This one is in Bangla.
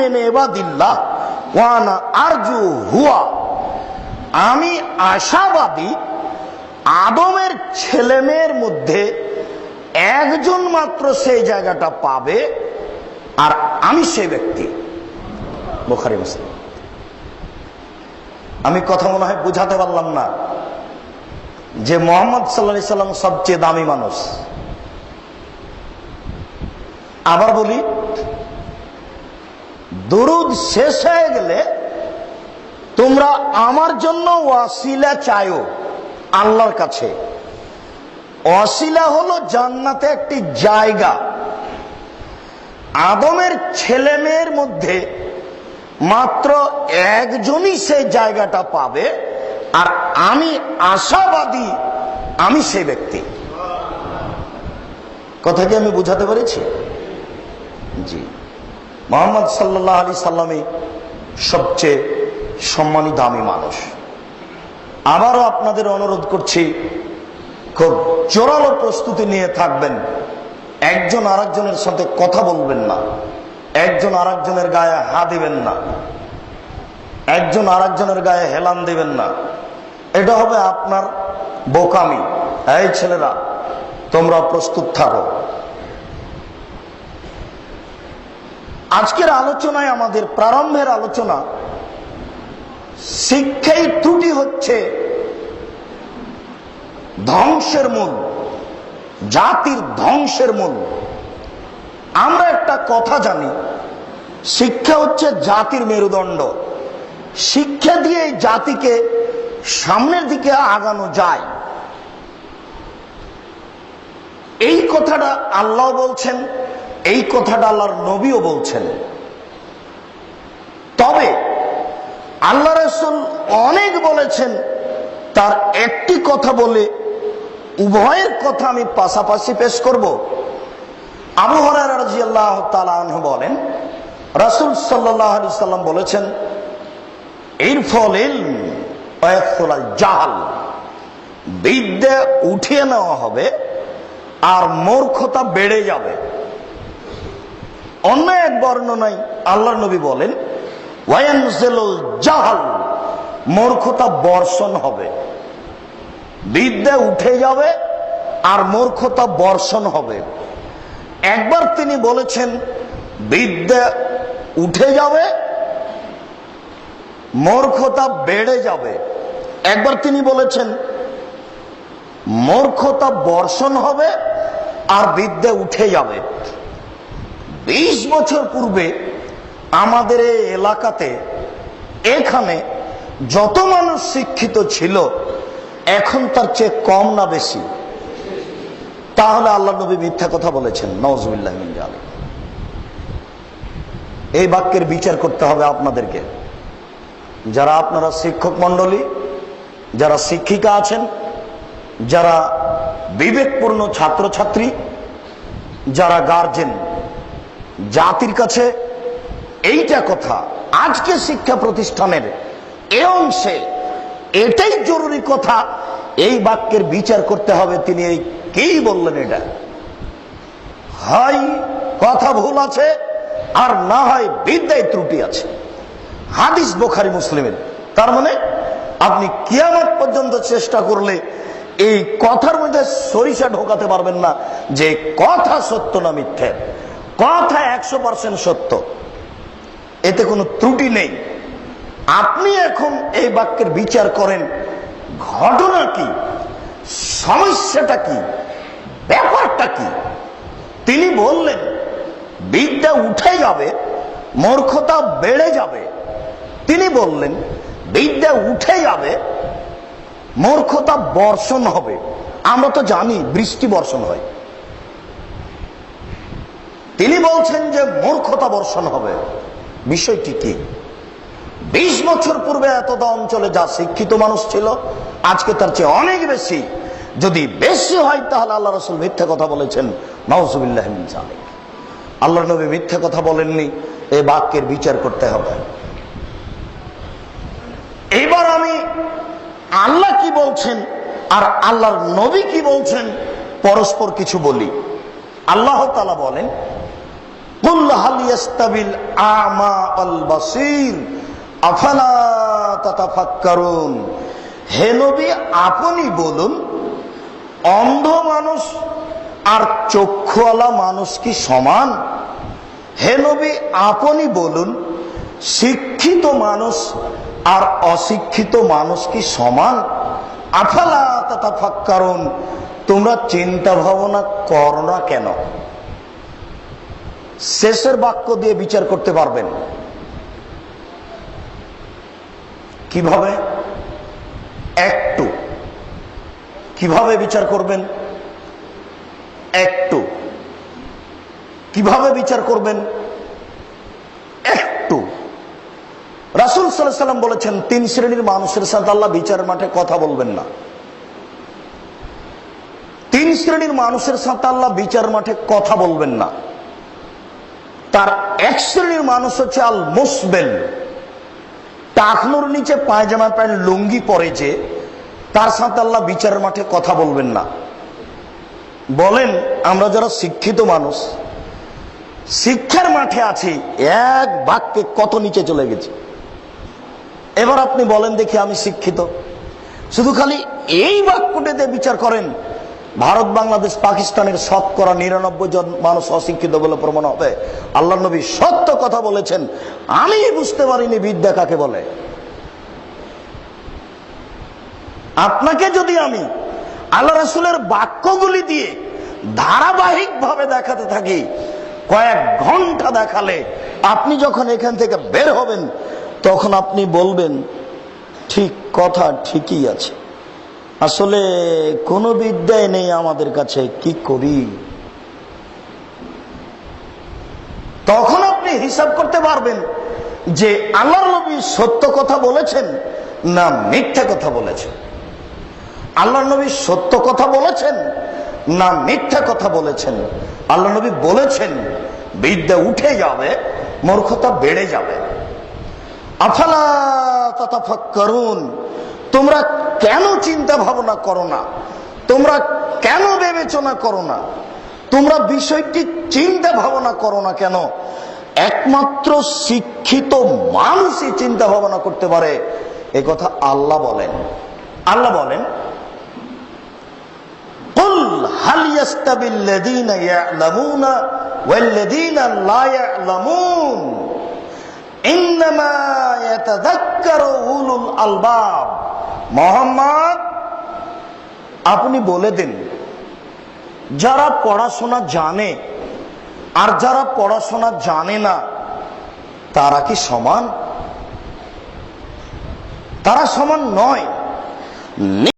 মিন ইবাদিল্লাহ ওয়া আনা আরজু হুয়া, আমি আশাবাদী আদমের ছেলে মেয়ের মধ্যে একজন মাত্র সেই জায়গাটা পাবে, আর আমি সেই ব্যক্তি। বুখারী মুসলিম। আমি কথা মনে হয় বুঝাতে পারলাম না যে মুহাম্মদ সাল্লাল্লাহু আলাইহি সাল্লাম সবচেয়ে দামি মানুষ। আবার বলি, দুরূদ শেষ হয়ে গেলে তোমরা আমার জন্য ওয়াসিলা চাইও আল্লাহর কাছে। ওয়াসিলা হলো জান্নাতে একটি জায়গা। আদমের ছেলে মেয়ের মধ্যে মাত্র একজনই সেই জায়গাটা পাবে, আর আমি আশাবাদী আমি সেই ব্যক্তি। কথা কি আমি বুঝাতে পেরেছি? জি, মুহাম্মদ সাল্লাল্লাহু আলাইহি সাল্লামই সবচেয়ে সম্মানী দামি মানুষ। আবারও আপনাদের অনুরোধ করছি, খুব জোরালো প্রস্তুতি নিয়ে থাকবেন। একজন আরেকজনের সাথে কথা বলবেন না, একজন আরেকজনের গায়ে হাত দিবেন না, একজন আরেকজনের গায়ে হেলান দিবেন না। এটা হবে আপনার বোকামি। এই ছেলেরা, তোমরা প্রস্তুত থাকো। আজকের আলোচনায়, আমাদের প্রারম্ভের আলোচনা, শিক্ষাই ত্রুটি হচ্ছে ধ্বংসের মূল, জাতির ধ্বংসের মূল। আমরা একটা কথা জানি, শিক্ষা হচ্ছে জাতির মেরুদণ্ড। শিক্ষা দিয়ে এই জাতিকে সামনের দিকে আগানো যায়। এই কথাটা আল্লাহ বলছেন, এই কথাটা আল্লাহর নবীও বলছেন। তবে আল্লাহ রাসূল অনেক বলেছেন, তার একটি কথা বলে উভয়ের কথা আমি পাশাপাশি পেশ করব। আবু হুরায়রা রাদিয়াল্লাহু তাআলা আনহু বলেন, রাসূল সাল্লাল্লাহু আলাইহি সাল্লাম বলেছেন, ইরফাল ইলম ওয়া ইয়াকসুল জাহাল, বিদ্যা উঠিয়ে নেওয়া হবে আর মূর্খতা বেড়ে যাবে। অন্য এক বর্ণনায় আল্লাহর নবী বলেন, ওয়ায়ানজিলুল জাহাল, মূর্খতা বর্ষণ হবে। বিদ্যা উঠে যাবে আর মূর্খতা বর্ষণ হবে। একবার তিনি বলেছেন বিদ্যা উঠে যাবে, মূর্খতা বেড়ে যাবে। একবার তিনি বলেছেন মূর্খতা বর্ষণ হবে আর বিদ্যা উঠে যাবে। 20 বছর পূর্বে আমাদের এই এলাকাতে, এখানে যত মানুষ শিক্ষিত ছিল, এখন তার চেয়ে কম না বেশি? তাহলে আল্লাহ নবী মিথ্যা কথা বলেছেন, নাউজুবিল্লাহ মিন যালিক। এই বাক্যের বিচার করতে হবে আপনাদেরকে। যারা আপনারা শিক্ষক মন্ডলী, যারা শিক্ষিকা আছেন, যারা বিবেকপূর্ণ ছাত্রছাত্রী, যারা গার্জেন, জাতির কাছে এইটা কথা, আজকে শিক্ষা প্রতিষ্ঠানের এ অংশে এটাই জরুরি কথা। এই বাক্যের বিচার করতে হবে, তিনি এই কি বললেন। এটা হয় কথা ভুল আছে, আর না হয় বিদ্যায় ত্রুটি আছে। হাদিস বুখারী মুসলিমের। তার মানে আপনি কিয়ামত পর্যন্ত চেষ্টা করলে এই কথার মধ্যে সরিষা ঢোকাতে পারবেন না যে কথা সত্য না মিথ্যে। কথা 100% সত্য, এতে কোনো ত্রুটি নেই। আপনি এখন এই বাক্যের বিচার করেন, ঘটনা কি, সমস্যাটা কি, ব্যাপারটা কি। তিনি বললেন বিদ্যা উঠে যাবে, মূর্খতা বেড়ে যাবে। তিনি বললেন বিদ্যা উঠে যাবে, মূর্খতা বর্ষণ হবে। আমরা তো জানি বৃষ্টি বর্ষণ হয়। তিনি বলছেন যে মূর্খতা বর্ষণ হবে। বিষয়টি কি? 20 বছর পূর্বে এতটা অঞ্চলে যা শিক্ষিত মানুষ ছিল, আজকে তার চেয়ে অনেক বেশি। যদি বেশি হয় তাহলে আল্লাহ রাসূল মিথ্যা কথা বলেছেন, নাউজুবিল্লাহ মিন যালিক। আল্লাহ নবী মিথ্যা কথা বলেননি। এই বাক্যের বিচার করতে হবে। এবার আমি আল্লাহ কি বলছেন আর আল্লাহর নবী কি বলছেন পরস্পর কিছু বলি। আল্লাহ তাআলা বলেন, কুল হাল ইয়াস্তাবিল আমা ওয়াল বাসীর আফালা তাতাফাক্কারুন। হে নবী, আপনি বলুন, অন্ধ মানুষ আর চক্ষুওয়ালা মানুষ কি সমান? হে নবী, আপনি বলুন, শিক্ষিত মানুষ আর অশিক্ষিত মানুষ কি সমান? আফালা তাতাফাক্কারুন, তোমরা চিন্তা ভাবনা করো না কেন? শেষের বাক্য দিয়ে বিচার করতে পারবেন। কিভাবে? একটু কিভাবে বিচার করবেন? একটু কিভাবে বিচার করবেন? একটু। রাসূল সাল্লাল্লাহু আলাইহি ওয়াসাল্লাম বলেছেন, 3 শ্রেণীর মানুষের সাথে আল্লাহ বিচার মাঠে কথা বলবেন না। 3 শ্রেণীর মানুষের সাথে আল্লাহ বিচার মাঠে কথা বলবেন না। তার এক শ্রেণীর মানুষ হচ্ছে আল মুসবেল, টাকনুর নিচে পায়জামা প্যান্ট লুঙ্গি পরে, যে তার সাথে আল্লাহ বিচারের মাঠে কথা বলবেন না। বলেন, আমরা যারা শিক্ষিত মানুষ, শিক্ষার মাঠে আছি, এক বাক্যে কত নিচে চলে গেছি। এবার আপনি বলেন দেখি, আমি শিক্ষিত, শুধু খালি এই বাক্যটাতে বিচার করেন, ভারত, বাংলাদেশ, পাকিস্তানের 99% জন মানুষ অশিক্ষিত বলে প্রমাণ হবে। আল্লাহর নবী সত্য কথা বলেছেন, আমি বুঝতে পারিনি বিদ্যা কাকে বলে। আপনাকে যদি আমি আল্লাহ রাসূলের বাক্যগুলি দিয়ে ধারাবাহিক ভাবে দেখাতে থাকি, কয়েক ঘন্টা দেখালে আপনি যখন এখান থেকে বের হবেন, তখন আপনি বলবেন, ঠিক কথা ঠিকই আছে, আসলে কোনো বিদ্যায় নেই আমাদের কাছে, কি করি? তখন আপনি হিসাব করতে পারবেন যে আল্লাহর নবী সত্য কথা বলেছেন না মিথ্যা কথা বলেছেন। আল্লাহর নবী সত্য কথা বলেছেন না মিথ্যা কথা বলেছেন। আল্লাহর নবী বলেছেন, বিদ্যা উঠে যাবে, মূর্খতা বেড়ে যাবে। আফালা তাতাফাক্কারুন, তোমরা কেন চিন্তা ভাবনা করো না? তোমরা কেন বিবেচনা করো না? তোমরা বিষয়টি চিন্তা ভাবনা করো না কেন? একমাত্র শিক্ষিত মানুষই চিন্তা ভাবনা করতে পারে, এ কথা আল্লাহ বলেন। আল্লাহ বলেন, কুল হাল ইয়াস্তাবিল্লাযীনা ইয়া'লামুনা ওয়াল্লাযীনা লা ইয়া'লামুন ইন্নামা ইয়াতাযাক্কারু উলুল আলবাব। মুহাম্মদ, আপনি বলে দিন, যারা পড়াশোনা জানে আর যারা পড়াশোনা জানে না, তারা কি সমান? তারা সমান নয়।